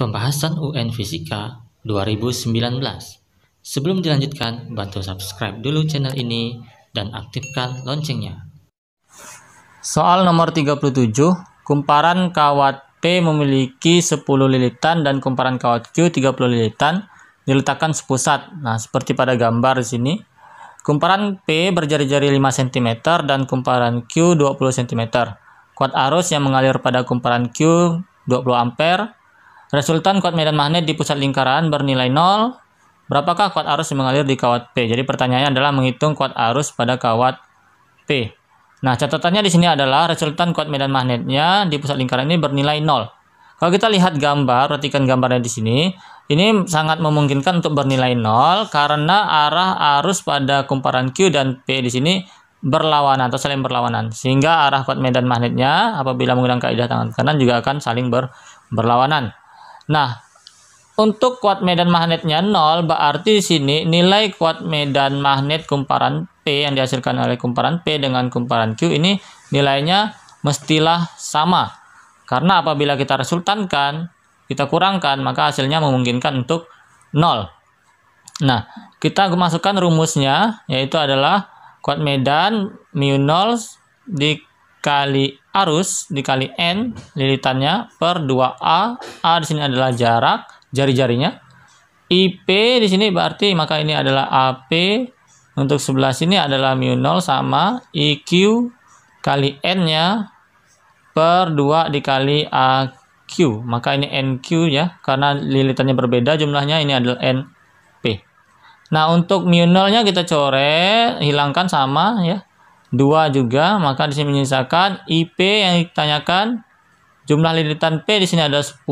Pembahasan UN Fisika 2019. Sebelum dilanjutkan, bantu subscribe dulu channel ini dan aktifkan loncengnya. Soal nomor 37, kumparan kawat P memiliki 10 lilitan dan kumparan kawat Q 30 lilitan diletakkan sepusat. Nah, seperti pada gambar di sini. Kumparan P berjari-jari 5 cm dan kumparan Q 20 cm. Kuat arus yang mengalir pada kumparan Q 20 ampere. Resultan kuat medan magnet di pusat lingkaran bernilai 0. Berapakah kuat arus yang mengalir di kawat P? Jadi pertanyaannya adalah menghitung kuat arus pada kawat P. Nah, catatannya di sini adalah resultan kuat medan magnetnya di pusat lingkaran ini bernilai 0. Kalau kita lihat gambar, perhatikan gambarnya di sini, ini sangat memungkinkan untuk bernilai 0 karena arah arus pada kumparan Q dan P di sini berlawanan atau saling berlawanan. Sehingga arah kuat medan magnetnya apabila menggunakan kaidah tangan kanan juga akan saling berlawanan. Nah, untuk kuat medan magnetnya 0, berarti di sini nilai kuat medan magnet kumparan P yang dihasilkan oleh kumparan P dengan kumparan Q ini nilainya mestilah sama. Karena apabila kita resultankan, kita kurangkan, maka hasilnya memungkinkan untuk 0. Nah, kita masukkan rumusnya, yaitu adalah kuat medan mu0 dikali arus dikali N lilitannya per 2A. A di sini adalah jarak jari-jarinya. IP di sini berarti maka ini adalah AP. Untuk sebelah sini adalah mu0 sama IQ kali N-nya per 2 dikali AQ. Maka ini NQ ya, karena lilitannya berbeda jumlahnya, ini adalah NP. Nah, untuk mu0-nya kita coret, hilangkan sama ya. 2 juga, maka di sini menyisakan IP yang ditanyakan. Jumlah lilitan P di sini ada 10,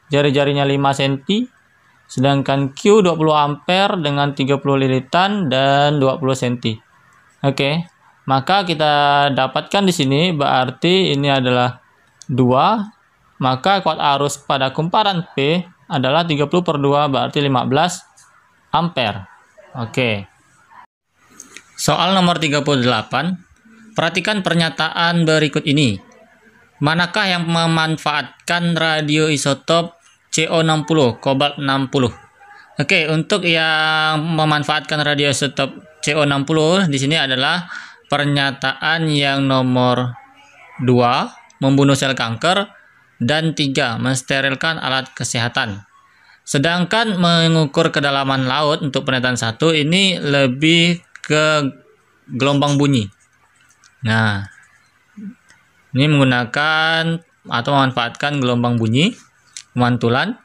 jari-jarinya 5 cm. Sedangkan Q 20 ampere dengan 30 lilitan dan 20 cm. Oke. Maka kita dapatkan di sini berarti ini adalah 2. Maka kuat arus pada kumparan P adalah 30 per 2 berarti 15 ampere. Oke. Soal nomor 38. Perhatikan pernyataan berikut ini. Manakah yang memanfaatkan radioisotop CO60, kobalt 60? Oke, untuk yang memanfaatkan radioisotop CO60 di sini adalah pernyataan yang nomor 2, membunuh sel kanker, dan 3, mensterilkan alat kesehatan. Sedangkan mengukur kedalaman laut untuk pernyataan 1 ini lebih ke gelombang bunyi. Nah, ini menggunakan atau memanfaatkan gelombang bunyi, pemantulan.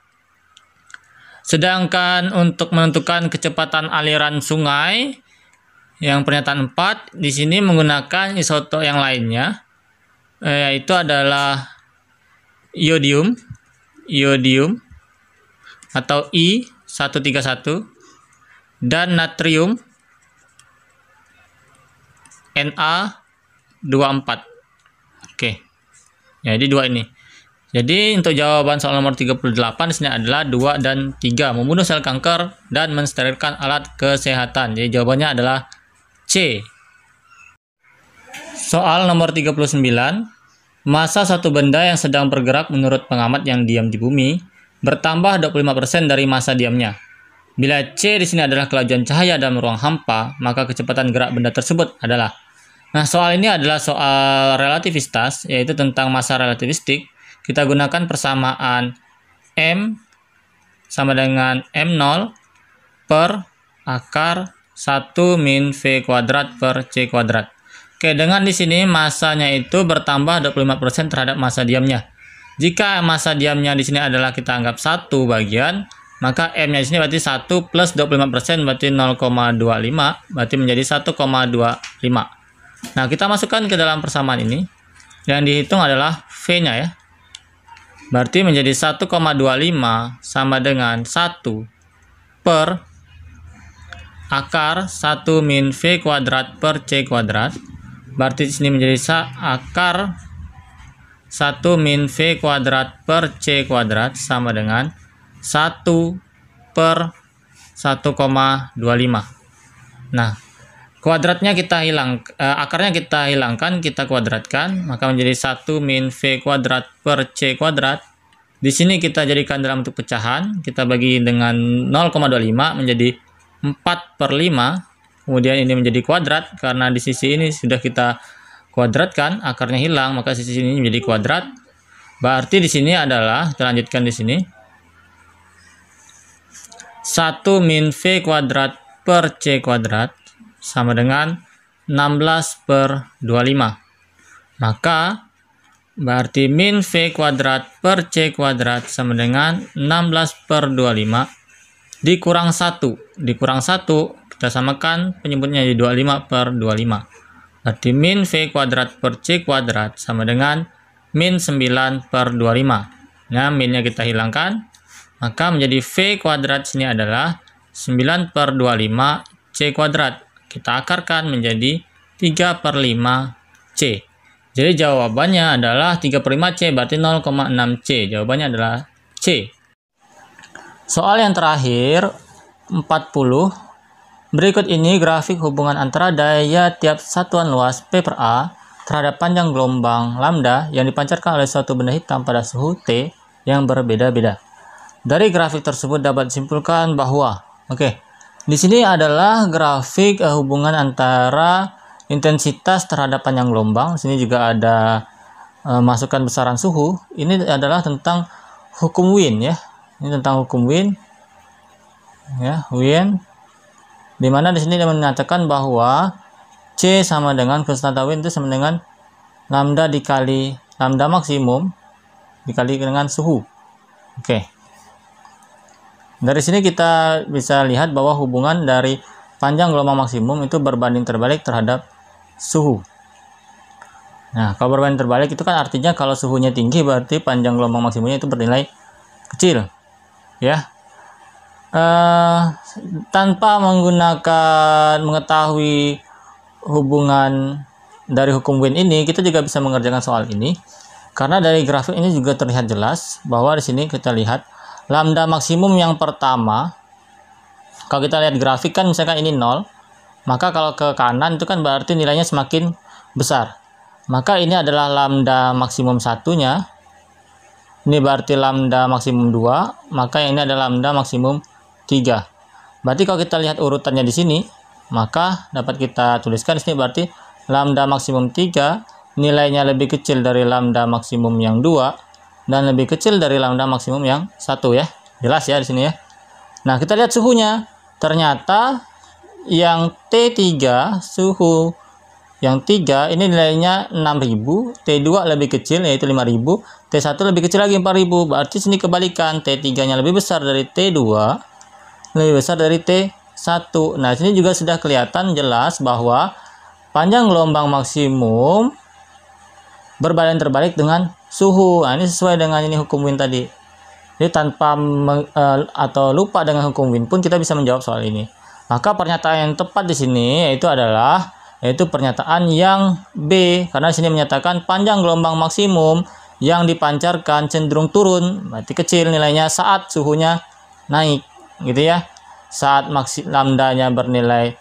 Sedangkan untuk menentukan kecepatan aliran sungai, yang pernyataan 4 di sini menggunakan isotop yang lainnya, yaitu adalah iodium atau I131 dan natrium Na24. Oke. Jadi 2 ini. Jadi untuk jawaban soal nomor 38 di sini adalah 2 dan 3, membunuh sel kanker dan mensterilkan alat kesehatan. Jadi jawabannya adalah C. Soal nomor 39. Massa satu benda yang sedang bergerak menurut pengamat yang diam di bumi bertambah 25% dari massa diamnya. Bila C di sini adalah kelajuan cahaya dalam ruang hampa, maka kecepatan gerak benda tersebut adalah. Nah, soal ini adalah soal relativitas, yaitu tentang massa relativistik. Kita gunakan persamaan M sama dengan M0 per akar 1 min V kuadrat per C kuadrat. Oke, dengan di sini massanya itu bertambah 25% terhadap massa diamnya. Jika massa diamnya di sini adalah kita anggap 1 bagian, maka M-nya di sini berarti 1 plus 25% berarti 0,25, berarti menjadi 1,25. Nah, kita masukkan ke dalam persamaan ini. Yang dihitung adalah V-nya ya. Berarti menjadi 1,25 sama dengan 1 per akar 1 min V kuadrat per C kuadrat. Berarti di sini menjadi akar 1 min V kuadrat per C kuadrat sama dengan 1 per 1,25. Nah, kuadratnya kita akarnya kita hilangkan, kita kuadratkan, maka menjadi 1 min V kuadrat per C kuadrat Di sini kita jadikan dalam bentuk pecahan, kita bagi dengan 0,25 menjadi 4/5. Kemudian ini menjadi kuadrat, karena di sisi ini sudah kita kuadratkan, akarnya hilang, maka sisi ini menjadi kuadrat. Berarti di sini adalah, kita lanjutkan di sini, 1 min V kuadrat per C kuadrat sama dengan 16/25. Maka berarti min V kuadrat per C kuadrat sama dengan 16/25 dikurang 1. Dikurang 1 kita samakan penyebutnya jadi 25/25. Berarti min V kuadrat per C kuadrat sama dengan min 9/25. Nah, minnya kita hilangkan, maka menjadi V kuadrat sini adalah 9/25 C kuadrat. Kita akarkan menjadi 3/5 C. Jadi jawabannya adalah 3/5 C, berarti 0,6 C. Jawabannya adalah C. Soal yang terakhir, 40. Berikut ini grafik hubungan antara daya tiap satuan luas P per A terhadap panjang gelombang lambda yang dipancarkan oleh suatu benda hitam pada suhu T yang berbeda-beda. Dari grafik tersebut dapat disimpulkan bahwa, di sini adalah grafik hubungan antara intensitas terhadap panjang gelombang. Sini juga ada masukan besaran suhu. Ini adalah tentang hukum Wien ya. Ini tentang hukum Wien. Ya, Wien. Di mana di sini dia menyatakan bahwa C sama dengan konstanta Wien itu sama dengan lambda dikali lambda maksimum dikali dengan suhu. Dari sini kita bisa lihat bahwa hubungan dari panjang gelombang maksimum itu berbanding terbalik terhadap suhu. Nah, kalau berbanding terbalik itu kan artinya kalau suhunya tinggi berarti panjang gelombang maksimumnya itu bernilai kecil. Ya. Tanpa mengetahui hubungan dari hukum Wien ini, kita juga bisa mengerjakan soal ini. Karena dari grafik ini juga terlihat jelas bahwa di sini kita lihat lambda maksimum yang pertama, kalau kita lihat grafik kan misalkan ini 0, maka kalau ke kanan itu kan berarti nilainya semakin besar. Maka ini adalah lambda maksimum satunya, ini berarti lambda maksimum 2, maka ini adalah lambda maksimum 3. Berarti kalau kita lihat urutannya di sini, maka dapat kita tuliskan di sini berarti lambda maksimum 3 nilainya lebih kecil dari lambda maksimum yang 2 dan lebih kecil dari lambda maksimum yang 1 ya. Jelas ya di sini ya. Nah, kita lihat suhunya. Ternyata yang T3, suhu yang 3 ini nilainya 6000, T2 lebih kecil yaitu 5000, T1 lebih kecil lagi 4000. Berarti sini kebalikan, T3-nya lebih besar dari T2, lebih besar dari T1. Nah, sini juga sudah kelihatan jelas bahwa panjang gelombang maksimum berbanding terbalik dengan suhu. Nah, ini sesuai dengan ini hukum Wien tadi. Jadi tanpa atau lupa dengan hukum Wien pun kita bisa menjawab soal ini. Maka pernyataan yang tepat di sini yaitu pernyataan yang B, karena di sini menyatakan panjang gelombang maksimum yang dipancarkan cenderung turun, berarti kecil nilainya saat suhunya naik, gitu ya. Saat lambdanya bernilai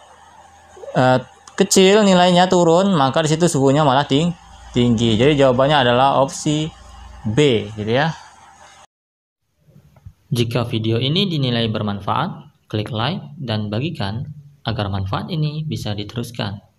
kecil, nilainya turun, maka di situ suhunya malah tinggi. Jadi jawabannya adalah opsi B, gitu ya. Jika video ini dinilai bermanfaat, klik like dan bagikan agar manfaat ini bisa diteruskan.